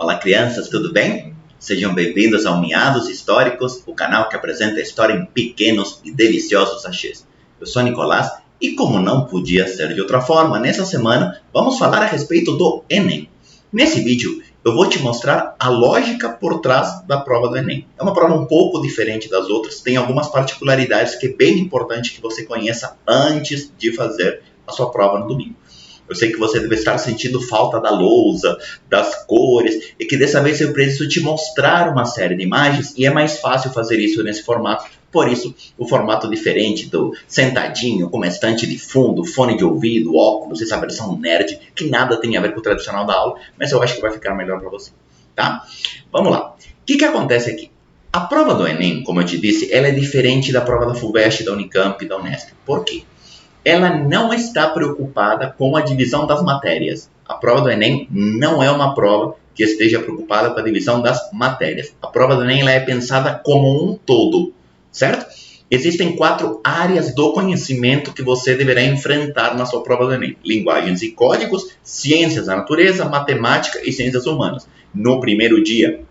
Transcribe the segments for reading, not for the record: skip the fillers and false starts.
Olá crianças, tudo bem? Sejam bem-vindos ao Miados Históricos, o canal que apresenta a história em pequenos e deliciosos sachês. Eu sou Nicolás e, como não podia ser de outra forma, nessa semana vamos falar a respeito do Enem. Nesse vídeo eu vou te mostrar a lógica por trás da prova do Enem. É uma prova um pouco diferente das outras, tem algumas particularidades que é bem importante que você conheça antes de fazer a sua prova no domingo. Eu sei que você deve estar sentindo falta da lousa, das cores, e que dessa vez eu preciso te mostrar uma série de imagens, e é mais fácil fazer isso nesse formato. Por isso, o formato diferente do sentadinho, com uma estante de fundo, fone de ouvido, óculos, essa versão nerd, que nada tem a ver com o tradicional da aula, mas eu acho que vai ficar melhor para você, tá? Vamos lá. O que acontece aqui? A prova do Enem, como eu te disse, ela é diferente da prova da FUVEST, da Unicamp e da Unesp. Por quê? Ela não está preocupada com a divisão das matérias. A prova do Enem não é uma prova que esteja preocupada com a divisão das matérias. A prova do Enem ela é pensada como um todo, certo? Existem 4 áreas do conhecimento que você deverá enfrentar na sua prova do Enem. Linguagens e códigos, ciências da natureza, matemática e ciências humanas. No primeiro dia,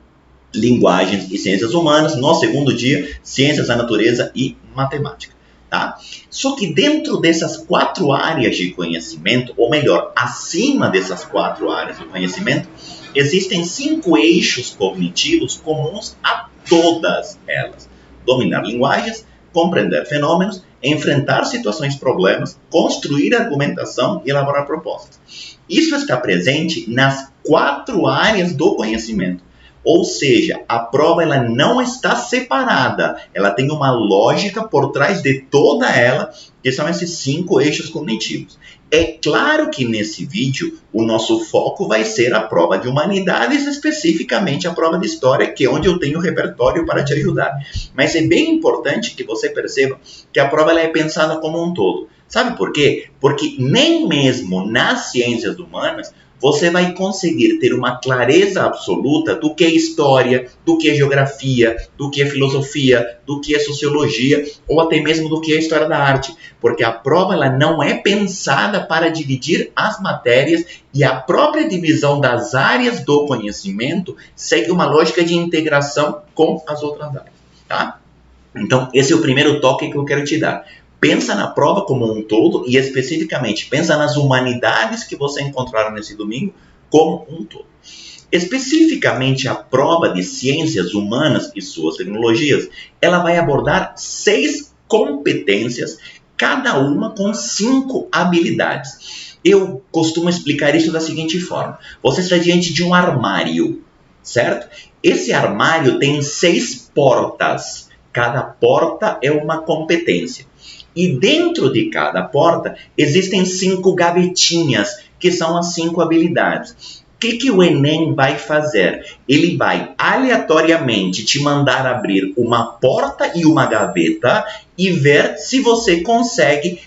linguagens e ciências humanas. No segundo dia, ciências da natureza e matemática. Tá? Só que dentro dessas 4 áreas de conhecimento, ou melhor, acima dessas 4 áreas de conhecimento, existem 5 eixos cognitivos comuns a todas elas. Dominar linguagens, compreender fenômenos, enfrentar situações problemas, construir argumentação e elaborar propostas. Isso está presente nas 4 áreas do conhecimento. Ou seja, a prova ela não está separada, ela tem uma lógica por trás de toda ela, que são esses 5 eixos cognitivos. É claro que nesse vídeo o nosso foco vai ser a prova de humanidades, especificamente a prova de história, que é onde eu tenho repertório para te ajudar. Mas é bem importante que você perceba que a prova ela é pensada como um todo. Sabe por quê? Porque nem mesmo nas ciências humanas você vai conseguir ter uma clareza absoluta do que é história, do que é geografia, do que é filosofia, do que é sociologia, ou até mesmo do que é história da arte. Porque a prova ela não é pensada para dividir as matérias e a própria divisão das áreas do conhecimento segue uma lógica de integração com as outras áreas. Tá? Então, esse é o primeiro toque que eu quero te dar. Pensa na prova como um todo e especificamente pensa nas humanidades que você encontrar nesse domingo como um todo. Especificamente a prova de ciências humanas e suas tecnologias, ela vai abordar 6 competências, cada uma com 5 habilidades. Eu costumo explicar isso da seguinte forma. Você está diante de um armário, certo? Esse armário tem 6 portas. Cada porta é uma competência. E dentro de cada porta existem 5 gavetinhas, que são as 5 habilidades. O que o Enem vai fazer? Ele vai aleatoriamente te mandar abrir uma porta e uma gaveta e ver se você consegue,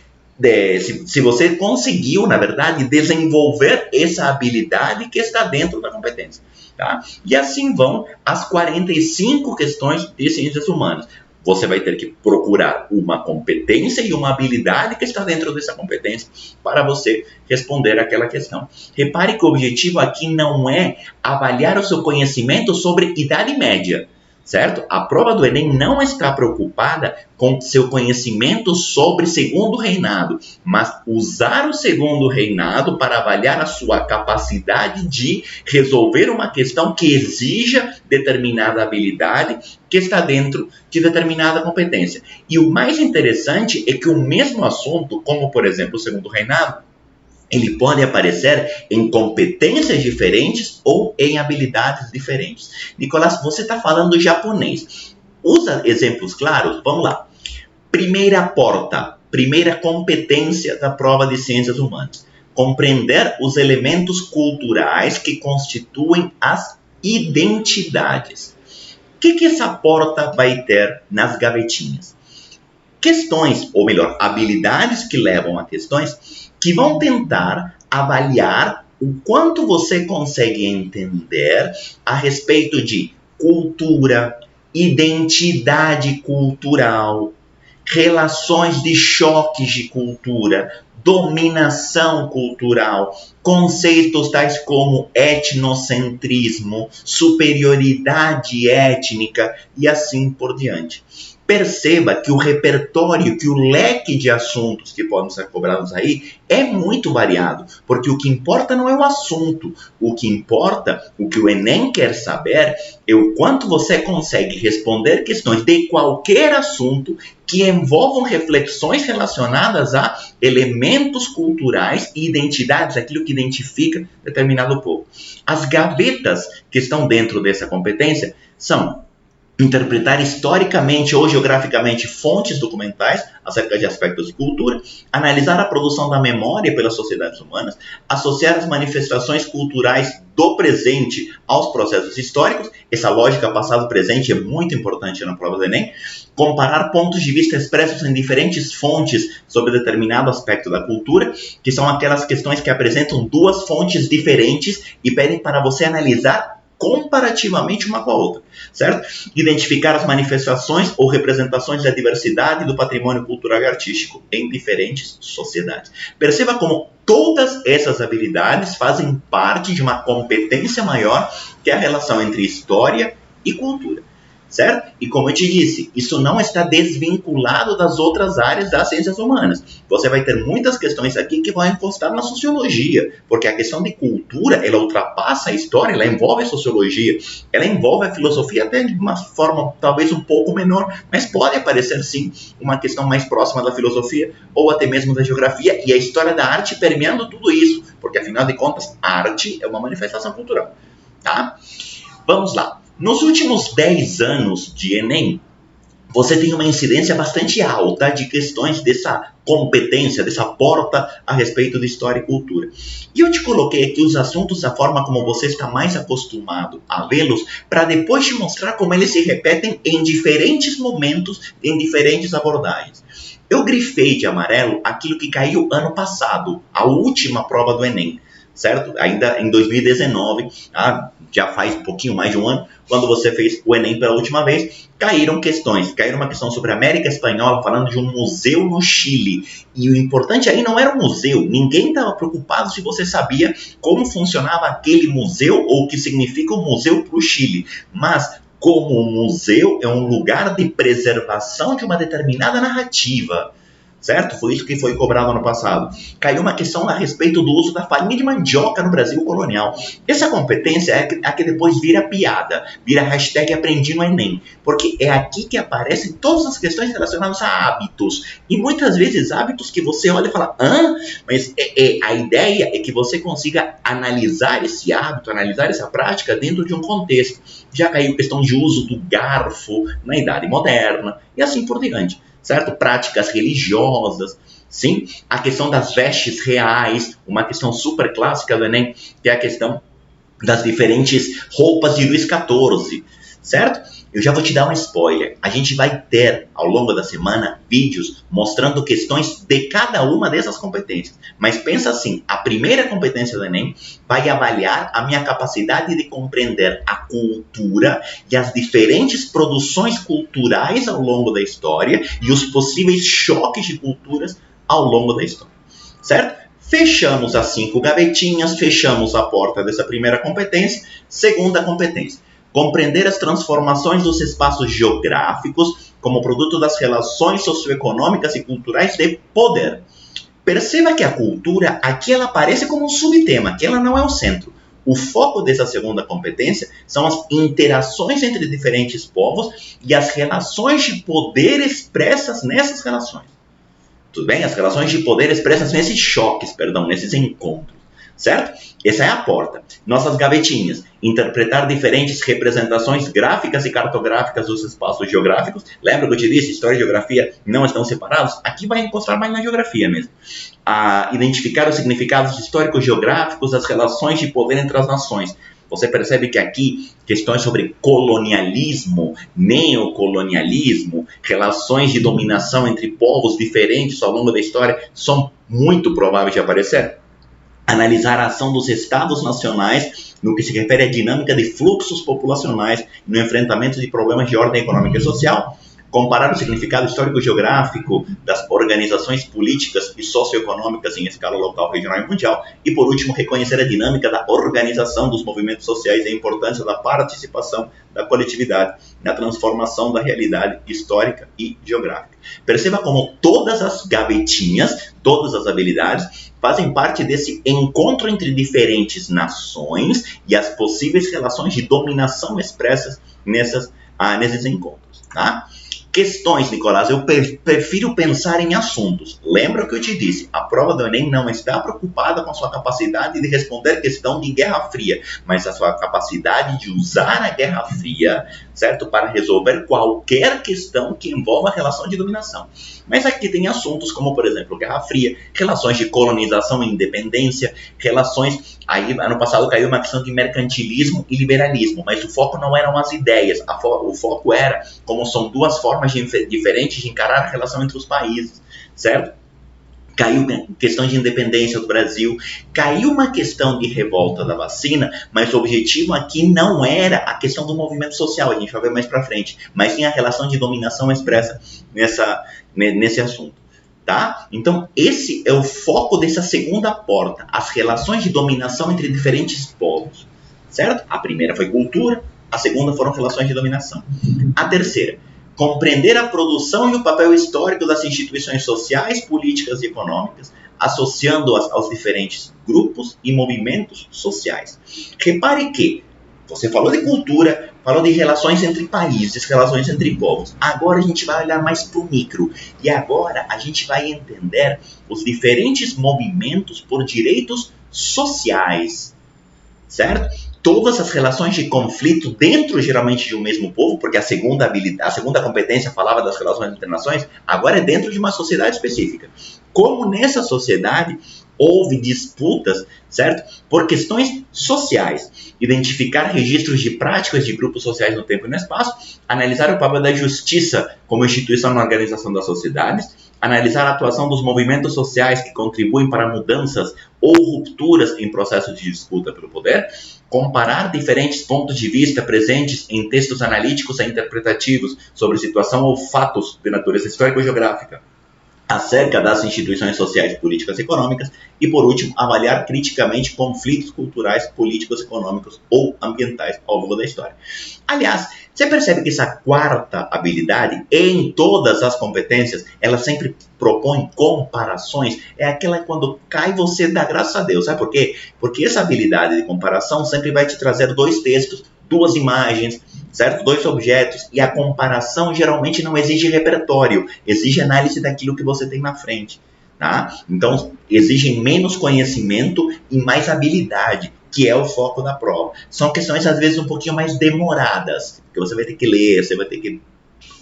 se você conseguiu, na verdade, desenvolver essa habilidade que está dentro da competência. Tá? E assim vão as 45 questões de ciências humanas. Você vai ter que procurar uma competência e uma habilidade que está dentro dessa competência para você responder aquela questão. Repare que o objetivo aqui não é avaliar o seu conhecimento sobre Idade Média, certo? A prova do Enem não está preocupada com seu conhecimento sobre Segundo Reinado, mas usar o Segundo Reinado para avaliar a sua capacidade de resolver uma questão que exija determinada habilidade que está dentro de determinada competência. E o mais interessante é que o mesmo assunto, como por exemplo o Segundo Reinado, ele pode aparecer em competências diferentes ou em habilidades diferentes. Nicolás, você está falando japonês. Usa exemplos claros? Vamos lá. Primeira porta, primeira competência da prova de ciências humanas. Compreender os elementos culturais que constituem as identidades. O que essa porta vai ter nas gavetinhas? Questões, ou melhor, habilidades que levam a questões que vão tentar avaliar o quanto você consegue entender a respeito de cultura, identidade cultural, relações de choques de cultura, dominação cultural, conceitos tais como etnocentrismo, superioridade étnica e assim por diante. Perceba que o repertório, que o leque de assuntos que podem ser cobrados aí é muito variado, porque o que importa não é o assunto, o que importa, o que o Enem quer saber é o quanto você consegue responder questões de qualquer assunto que envolvam reflexões relacionadas a elementos culturais e identidades, aquilo que identifica determinado povo. As gavetas que estão dentro dessa competência são interpretar historicamente ou geograficamente fontes documentais acerca de aspectos de cultura, analisar a produção da memória pelas sociedades humanas, associar as manifestações culturais do presente aos processos históricos, essa lógica passado-presente é muito importante na prova do Enem, comparar pontos de vista expressos em diferentes fontes sobre determinado aspecto da cultura, que são aquelas questões que apresentam duas fontes diferentes e pedem para você analisar comparativamente uma com a outra, certo? Identificar as manifestações ou representações da diversidade do patrimônio cultural e artístico em diferentes sociedades. Perceba como todas essas habilidades fazem parte de uma competência maior, que é a relação entre história e cultura, certo? E como eu te disse, isso não está desvinculado das outras áreas das ciências humanas. Você vai ter muitas questões aqui que vão encostar na sociologia, porque a questão de cultura, ela ultrapassa a história, ela envolve a sociologia, ela envolve a filosofia até de uma forma talvez um pouco menor, mas pode aparecer sim uma questão mais próxima da filosofia ou até mesmo da geografia e a história da arte permeando tudo isso, porque afinal de contas, a arte é uma manifestação cultural, tá? Vamos lá. Nos últimos 10 anos de Enem, você tem uma incidência bastante alta de questões dessa competência, dessa porta a respeito de história e cultura. E eu te coloquei aqui os assuntos da forma como você está mais acostumado a vê-los, para depois te mostrar como eles se repetem em diferentes momentos, em diferentes abordagens. Eu grifei de amarelo aquilo que caiu ano passado, a última prova do Enem, certo? Ainda em 2019, já faz um pouquinho mais de um ano, quando você fez o Enem pela última vez, caíram questões. Caiu uma questão sobre a América Espanhola, falando de um museu no Chile. E o importante aí não era o museu. Ninguém estava preocupado se você sabia como funcionava aquele museu ou o que significa o museu para o Chile. Mas como o museu é um lugar de preservação de uma determinada narrativa, certo? Foi isso que foi cobrado ano passado. Caiu uma questão a respeito do uso da farinha de mandioca no Brasil colonial. Essa competência é a que depois vira piada, vira hashtag aprendi no Enem, porque é aqui que aparecem todas as questões relacionadas a hábitos. E muitas vezes hábitos que você olha e fala, mas a ideia é que você consiga analisar esse hábito, analisar essa prática dentro de um contexto. Já caiu questão de uso do garfo na Idade Moderna e assim por diante. Certo? Práticas religiosas, sim? A questão das vestes reais, uma questão super clássica do Enem, que é a questão das diferentes roupas de Luís XIV, certo? Eu já vou te dar um spoiler. A gente vai ter, ao longo da semana, vídeos mostrando questões de cada uma dessas competências. Mas pensa assim, a primeira competência do Enem vai avaliar a minha capacidade de compreender a cultura e as diferentes produções culturais ao longo da história e os possíveis choques de culturas ao longo da história, certo? Fechamos as 5 gavetinhas, fechamos a porta dessa primeira competência. Segunda competência. Compreender as transformações dos espaços geográficos como produto das relações socioeconômicas e culturais de poder. Perceba que a cultura aqui ela aparece como um subtema, que ela não é o centro. O foco dessa segunda competência são as interações entre diferentes povos e as relações de poder expressas nessas relações. Tudo bem? As relações de poder expressas nesses choques, nesses encontros. Certo? Essa é a porta. Nossas gavetinhas. Interpretar diferentes representações gráficas e cartográficas dos espaços geográficos. Lembra que eu te disse? História e geografia não estão separados? Aqui vai encostar mais na geografia mesmo. Identificar os significados históricos geográficos das relações de poder entre as nações. Você percebe que aqui questões sobre colonialismo, neocolonialismo, relações de dominação entre povos diferentes ao longo da história são muito prováveis de aparecer. Analisar a ação dos estados nacionais no que se refere à dinâmica de fluxos populacionais no enfrentamento de problemas de ordem econômica e social. comparar o significado histórico-geográfico das organizações políticas e socioeconômicas em escala local, regional e mundial, e por último, reconhecer a dinâmica da organização dos movimentos sociais e a importância da participação da coletividade na transformação da realidade histórica e geográfica. Perceba como todas as gavetinhas, todas as habilidades fazem parte desse encontro entre diferentes nações e as possíveis relações de dominação expressas nesses encontros. Tá? Questões, Nicolás, eu prefiro pensar em assuntos. Lembra o que eu te disse, a prova do Enem não está preocupada com a sua capacidade de responder questão de Guerra Fria, mas a sua capacidade de usar a Guerra Fria, certo, para resolver qualquer questão que envolva a relação de dominação. Mas aqui tem assuntos como, por exemplo, Guerra Fria, relações de colonização e independência, relações... Aí, ano passado caiu uma questão de mercantilismo e liberalismo, mas o foco não eram as ideias, o foco era como são duas formas diferentes de encarar a relação entre os países, certo? Caiu questão de independência do Brasil, caiu uma questão de revolta da vacina, mas o objetivo aqui não era a questão do movimento social, a gente vai ver mais para frente, mas sim a relação de dominação expressa nesse assunto. Tá? Então, esse é o foco dessa segunda porta, as relações de dominação entre diferentes povos, certo? A primeira foi cultura, a segunda foram relações de dominação. A terceira, compreender a produção e o papel histórico das instituições sociais, políticas e econômicas, associando-as aos diferentes grupos e movimentos sociais. Repare que você falou de cultura, falou de relações entre países, relações entre povos. Agora a gente vai olhar mais para o micro. E agora a gente vai entender os diferentes movimentos por direitos sociais, certo? Todas as relações de conflito dentro, geralmente, de um mesmo povo, porque a segunda competência falava das relações entre nações, agora é dentro de uma sociedade específica. Como nessa sociedade houve disputas, certo? Por questões sociais. Identificar registros de práticas de grupos sociais no tempo e no espaço, analisar o papel da justiça como instituição na organização das sociedades, analisar a atuação dos movimentos sociais que contribuem para mudanças ou rupturas em processos de disputa pelo poder, comparar diferentes pontos de vista presentes em textos analíticos e interpretativos sobre situação ou fatos de natureza histórico-geográfica acerca das instituições sociais, políticas e econômicas e, por último, avaliar criticamente conflitos culturais, políticos, econômicos ou ambientais ao longo da história. Aliás, você percebe que essa quarta habilidade, em todas as competências, ela sempre propõe comparações, é aquela quando cai você dá graças a Deus, sabe por quê? Porque essa habilidade de comparação sempre vai te trazer dois textos, duas imagens, certo? Dois objetos, e a comparação geralmente não exige repertório, exige análise daquilo que você tem na frente, tá? Então, exige menos conhecimento e mais habilidade, que é o foco da prova. São questões, às vezes, um pouquinho mais demoradas, porque você vai ter que ler, você vai ter que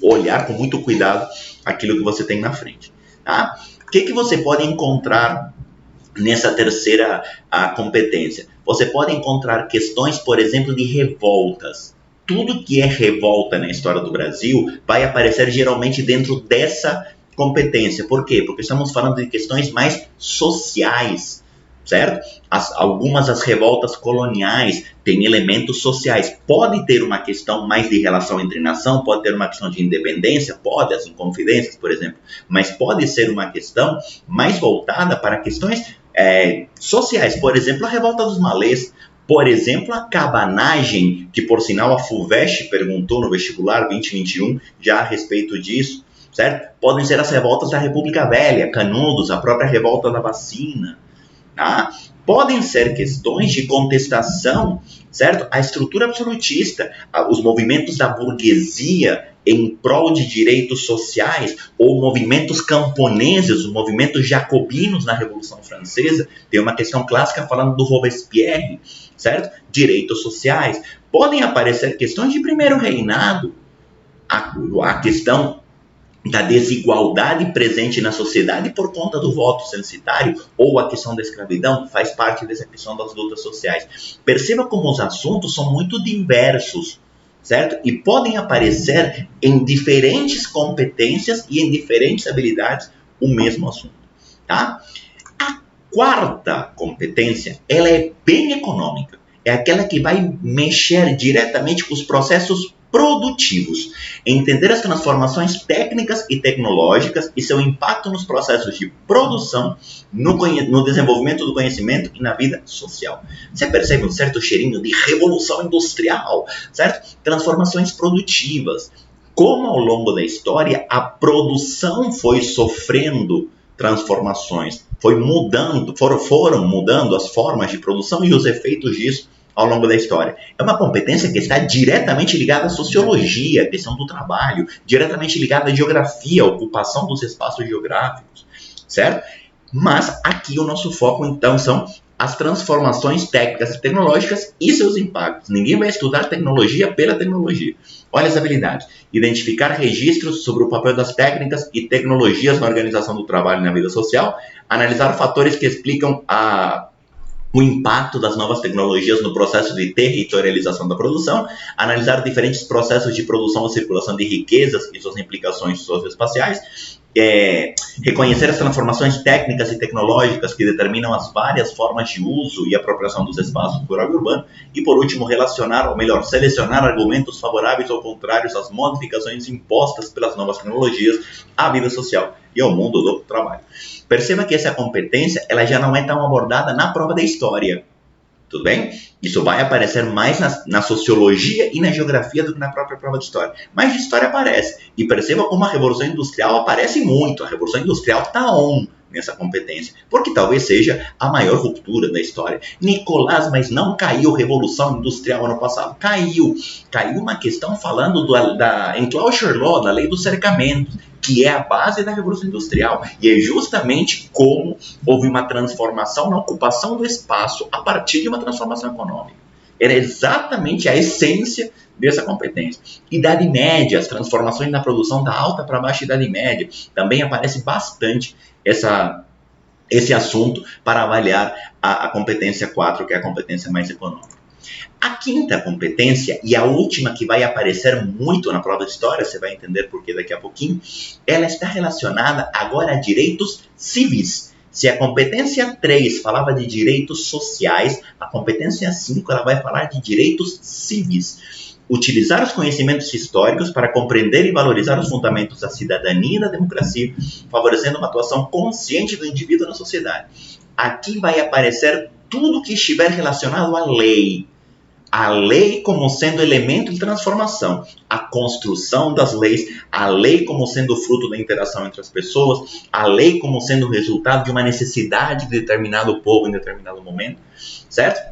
olhar com muito cuidado aquilo que você tem na frente, tá? O que você pode encontrar nessa terceira competência? Você pode encontrar questões, por exemplo, de revoltas. Tudo que é revolta na história do Brasil vai aparecer geralmente dentro dessa competência. Por quê? Porque estamos falando de questões mais sociais, certo? Algumas das revoltas coloniais têm elementos sociais. Pode ter uma questão mais de relação entre nação, pode ter uma questão de independência, pode, as inconfidências, por exemplo, mas pode ser uma questão mais voltada para questões sociais. Por exemplo, a revolta dos malês. Por exemplo, a cabanagem, que por sinal a FUVEST perguntou no vestibular 2021 já a respeito disso, certo? Podem ser as revoltas da República Velha, Canudos, a própria revolta da vacina, tá? Podem ser questões de contestação, certo? A estrutura absolutista, os movimentos da burguesia em prol de direitos sociais, ou movimentos camponeses, os movimentos jacobinos na Revolução Francesa. Tem uma questão clássica falando do Robespierre, certo? Direitos sociais. Podem aparecer questões de primeiro reinado, a questão da desigualdade presente na sociedade por conta do voto censitário, ou a questão da escravidão, faz parte dessa questão das lutas sociais. Perceba como os assuntos são muito diversos, certo? E podem aparecer em diferentes competências e em diferentes habilidades o mesmo assunto, tá? A quarta competência, ela é bem econômica. É aquela que vai mexer diretamente com os processos produtivos. Entender as transformações técnicas e tecnológicas e seu impacto nos processos de produção, no desenvolvimento do conhecimento e na vida social. Você percebe um certo cheirinho de revolução industrial, certo? Transformações produtivas. Como ao longo da história a produção foi sofrendo transformações, foram mudando as formas de produção e os efeitos disso ao longo da história. É uma competência que está diretamente ligada à sociologia, à questão do trabalho, diretamente ligada à geografia, à ocupação dos espaços geográficos, certo? Mas aqui o nosso foco, então, são as transformações técnicas e tecnológicas e seus impactos. Ninguém vai estudar tecnologia pela tecnologia. Olha as habilidades. Identificar registros sobre o papel das técnicas e tecnologias na organização do trabalho e na vida social. Analisar fatores que explicam o impacto das novas tecnologias no processo de territorialização da produção, analisar diferentes processos de produção e circulação de riquezas e suas implicações socioespaciais, reconhecer as transformações técnicas e tecnológicas que determinam as várias formas de uso e apropriação dos espaços rural e urbano, e por último, selecionar argumentos favoráveis ou contrários às modificações impostas pelas novas tecnologias à vida social e ao mundo do trabalho. Perceba que essa competência ela já não é tão abordada na prova da história. Tudo bem? Isso vai aparecer mais na sociologia e na geografia do que na própria prova de história. Mas de história aparece. E perceba como a Revolução Industrial aparece muito. A Revolução Industrial está nessa competência. Porque talvez seja a maior ruptura da história. Nicolás, mas não caiu Revolução Industrial ano passado. Caiu. Caiu uma questão falando da Enclosure Law, da lei dos cercamentos, que é a base da Revolução Industrial. E é justamente como houve uma transformação na ocupação do espaço a partir de uma transformação econômica. Era exatamente a essência dessa competência. Idade Média, as transformações na produção da alta para baixa Idade Média, também aparece bastante esse assunto para avaliar a competência 4, que é a competência mais econômica. A quinta competência, e a última que vai aparecer muito na prova de história, você vai entender por que daqui a pouquinho, ela está relacionada agora a direitos civis. Se a competência 3 falava de direitos sociais, a competência 5 ela vai falar de direitos civis. Utilizar os conhecimentos históricos para compreender e valorizar os fundamentos da cidadania e da democracia, favorecendo uma atuação consciente do indivíduo na sociedade. Aqui vai aparecer tudo que estiver relacionado à lei. A lei como sendo elemento de transformação, a construção das leis, a lei como sendo fruto da interação entre as pessoas, a lei como sendo resultado de uma necessidade de determinado povo em determinado momento, certo?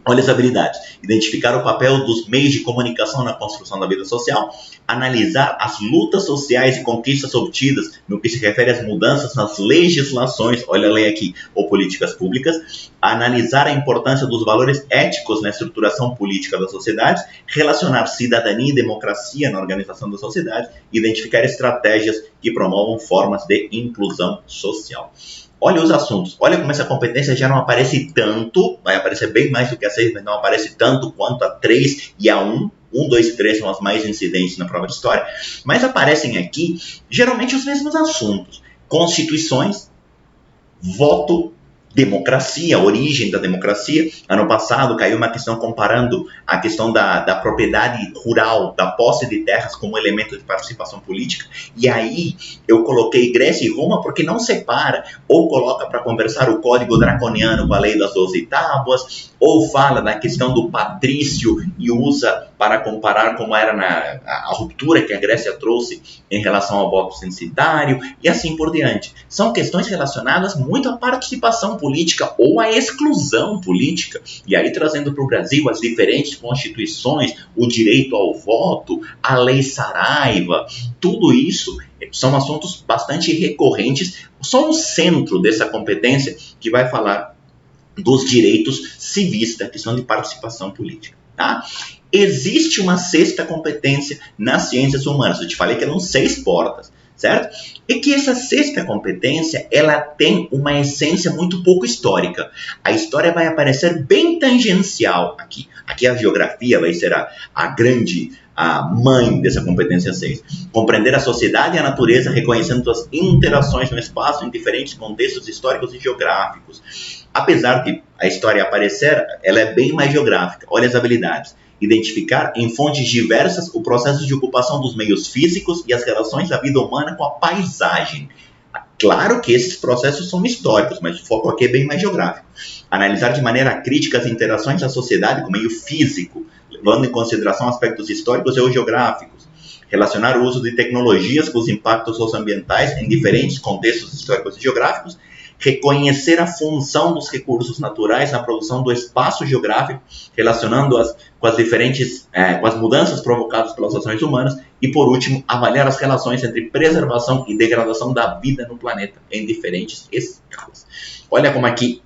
Olha as habilidades. Identificar o papel dos meios de comunicação na construção da vida social, analisar as lutas sociais e conquistas obtidas no que se refere às mudanças nas legislações, olha a lei aqui, ou políticas públicas, analisar a importância dos valores éticos na estruturação política da sociedade, relacionar cidadania e democracia na organização da sociedade, identificar estratégias que promovam formas de inclusão social. Olha os assuntos, olha como essa competência já não aparece tanto, vai aparecer bem mais do que a 6, mas não aparece tanto quanto a 3 e a 1. 1, 2 e 3 são as mais incidentes na prova de história, mas aparecem aqui geralmente os mesmos assuntos. Constituições, voto, democracia, origem da democracia. Ano passado caiu uma questão comparando a questão da propriedade rural, da posse de terras como elemento de participação política. E aí eu coloquei Grécia e Roma porque não separa, ou coloca para conversar o código draconiano com a lei das 12 tábuas, ou fala da questão do patrício e usa para comparar como era a ruptura que a Grécia trouxe em relação ao voto censitário e assim por diante. São questões relacionadas muito à participação política ou à exclusão política. E aí trazendo para o Brasil as diferentes constituições, o direito ao voto, a lei Saraiva, tudo isso são assuntos bastante recorrentes, são o centro dessa competência que vai falar dos direitos civis, da questão de participação política. Tá? Existe uma sexta competência nas ciências humanas. Eu te falei que eram 6 portas, certo? E que essa sexta competência, ela tem uma essência muito pouco histórica. A história vai aparecer bem tangencial aqui. Aqui a geografia vai ser a mãe dessa competência 6. Compreender a sociedade e a natureza, reconhecendo as interações no espaço em diferentes contextos históricos e geográficos. Apesar de a história aparecer, ela é bem mais geográfica. Olha as habilidades. identificar em fontes diversas o processo de ocupação dos meios físicos e as relações da vida humana com a paisagem. Claro que esses processos são históricos, mas o foco aqui é bem mais geográfico. Analisar de maneira crítica as interações da sociedade com o meio físico, levando em consideração aspectos históricos e ou geográficos. Relacionar o uso de tecnologias com os impactos socioambientais em diferentes contextos históricos e geográficos. Reconhecer a função dos recursos naturais na produção do espaço geográfico, relacionando-as com as mudanças provocadas pelas ações humanas. E, por último, avaliar as relações entre preservação e degradação da vida no planeta em diferentes escalas. Olha como aqui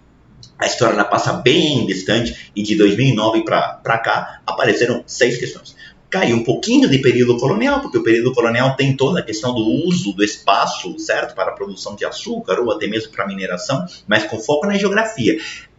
a história ela passa bem distante, e de 2009 para cá apareceram 6 questões. Caiu um pouquinho de período colonial, porque o período colonial tem toda a questão do uso do espaço, certo, para a produção de açúcar ou até mesmo para mineração, mas com foco na geografia.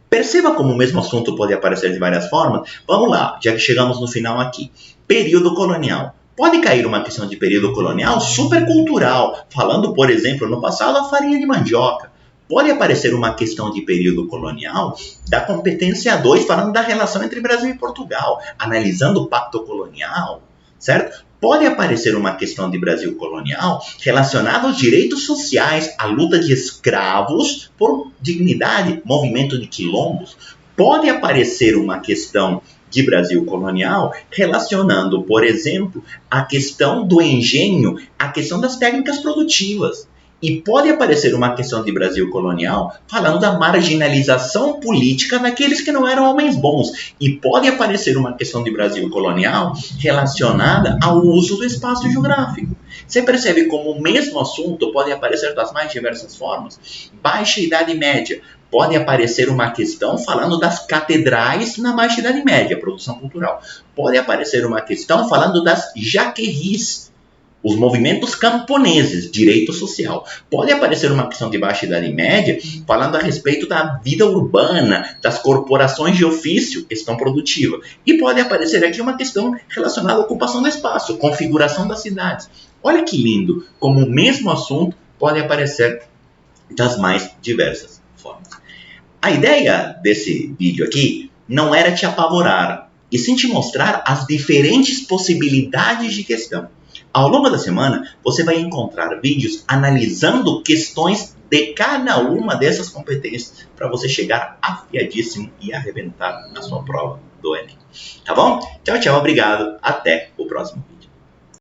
Perceba como o mesmo assunto pode aparecer de várias formas. Vamos lá, já que chegamos no final aqui. Período colonial. Pode cair uma questão de período colonial supercultural, falando, por exemplo, no passado, a farinha de mandioca. Pode aparecer uma questão de período colonial da competência 2, falando da relação entre Brasil e Portugal, analisando o pacto colonial, certo? Pode aparecer uma questão de Brasil colonial relacionada aos direitos sociais, à luta de escravos por dignidade, movimento de quilombos. Pode aparecer uma questão de Brasil colonial relacionando, por exemplo, a questão do engenho, a questão das técnicas produtivas. E pode aparecer uma questão de Brasil colonial falando da marginalização política daqueles que não eram homens bons. E pode aparecer uma questão de Brasil colonial relacionada ao uso do espaço geográfico. Você percebe como o mesmo assunto pode aparecer das mais diversas formas? Baixa Idade Média. Pode aparecer uma questão falando das catedrais na Baixa Idade Média, produção cultural. Pode aparecer uma questão falando das jaqueries, os movimentos camponeses, direito social. Pode aparecer uma questão de Baixa Idade Média falando a respeito da vida urbana, das corporações de ofício, questão produtiva. E pode aparecer aqui uma questão relacionada à ocupação do espaço, configuração das cidades. Olha que lindo, como o mesmo assunto pode aparecer das mais diversas formas. A ideia desse vídeo aqui não era te apavorar, e sim te mostrar as diferentes possibilidades de questão. Ao longo da semana, você vai encontrar vídeos analisando questões de cada uma dessas competências para você chegar afiadíssimo e arrebentar na sua prova do Enem. Tá bom? Tchau, tchau, obrigado. Até o próximo vídeo.